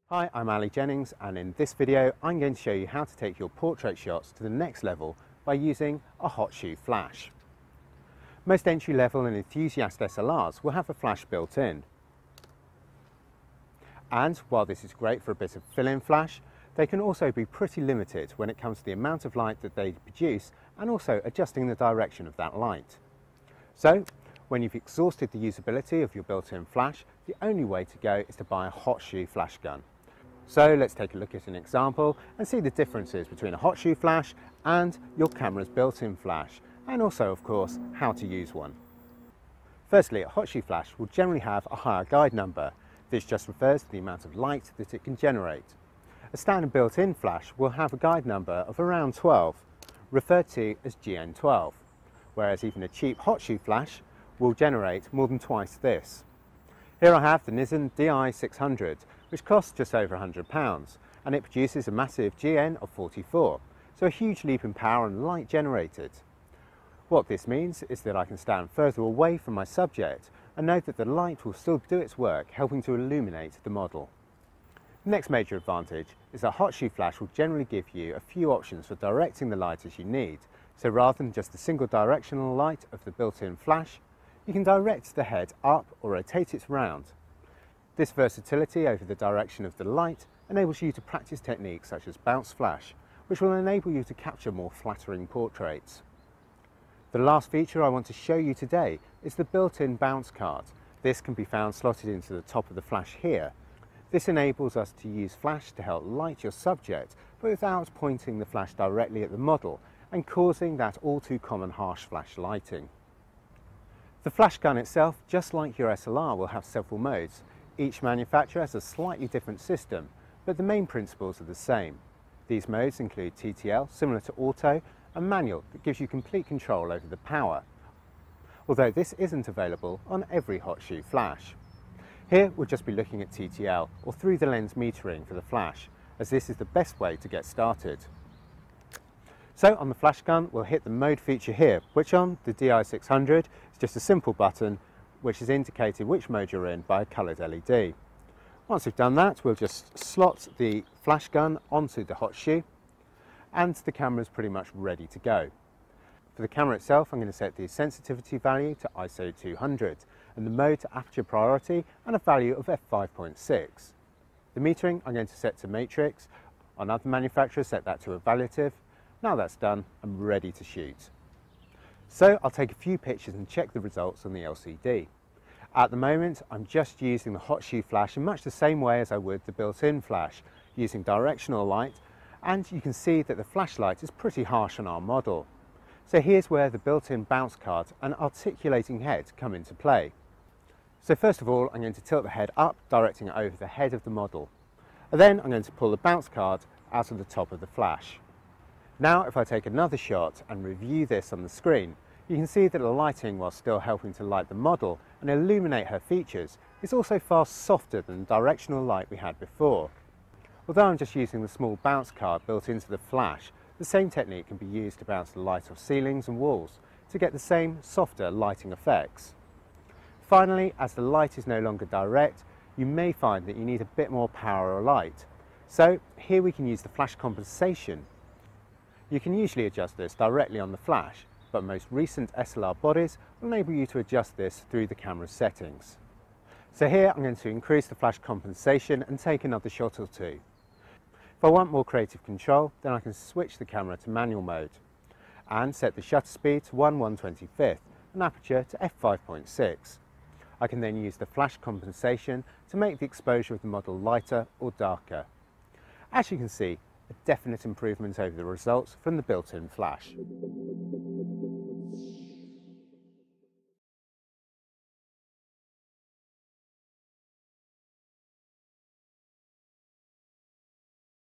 Hi, I'm Ali Jennings, and in this video I'm going to show you how to take your portrait shots to the next level by using a hot shoe flash. Most entry-level and enthusiast SLRs will have a flash built in. And while this is great for a bit of fill-in flash, they can also be pretty limited when it comes to the amount of light that they produce and also adjusting the direction of that light. So, when you've exhausted the usability of your built-in flash, the only way to go is to buy a hot shoe flash gun. So let's take a look at an example and see the differences between a hot shoe flash and your camera's built-in flash, and also of course how to use one. Firstly, a hot shoe flash will generally have a higher guide number. This just refers to the amount of light that it can generate. A standard built-in flash will have a guide number of around 12, referred to as GN12, whereas even a cheap hot shoe flash will generate more than twice this. Here I have the Nissan Di600, which costs just over £100, and it produces a massive GN of 44, so a huge leap in power and light generated. What this means is that I can stand further away from my subject and know that the light will still do its work, helping to illuminate the model. The next major advantage is that hot shoe flash will generally give you a few options for directing the light as you need, so rather than just the single directional light of the built-in flash, you can direct the head up or rotate it round. This versatility over the direction of the light enables you to practice techniques such as bounce flash, which will enable you to capture more flattering portraits. The last feature I want to show you today is the built-in bounce card. This can be found slotted into the top of the flash here. This enables us to use flash to help light your subject, but without pointing the flash directly at the model and causing that all too common harsh flash lighting. The flash gun itself, just like your SLR, will have several modes. Each manufacturer has a slightly different system, but the main principles are the same. These modes include TTL, similar to auto, and manual, that gives you complete control over the power, although this isn't available on every hot shoe flash. Here we'll just be looking at TTL, or through the lens metering for the flash, as this is the best way to get started. So on the flash gun we'll hit the mode feature here, which on the Di600 is just a simple button which is indicated which mode you're in by a coloured LED. Once we've done that, we'll just slot the flash gun onto the hot shoe and the camera is pretty much ready to go. For the camera itself, I'm going to set the sensitivity value to ISO 200 and the mode to aperture priority and a value of f5.6. The metering I'm going to set to matrix. On other manufacturers set that to evaluative. Now that's done, I'm ready to shoot. So I'll take a few pictures and check the results on the LCD. At the moment I'm just using the hot shoe flash in much the same way as I would the built-in flash, using directional light, and you can see that the flashlight is pretty harsh on our model. So here's where the built-in bounce card and articulating head come into play. So first of all I'm going to tilt the head up, directing it over the head of the model. And then I'm going to pull the bounce card out of the top of the flash. Now if I take another shot and review this on the screen, you can see that the lighting, while still helping to light the model and illuminate her features, is also far softer than the directional light we had before. Although I'm just using the small bounce card built into the flash, the same technique can be used to bounce the light off ceilings and walls to get the same softer lighting effects. Finally, as the light is no longer direct, you may find that you need a bit more power or light. So here we can use the flash compensation. You can usually adjust this directly on the flash, but most recent SLR bodies will enable you to adjust this through the camera's settings. So here I'm going to increase the flash compensation and take another shot or two. If I want more creative control, then I can switch the camera to manual mode and set the shutter speed to 1/125th and aperture to f5.6. I can then use the flash compensation to make the exposure of the model lighter or darker. As you can see, a definite improvement over the results from the built-in flash.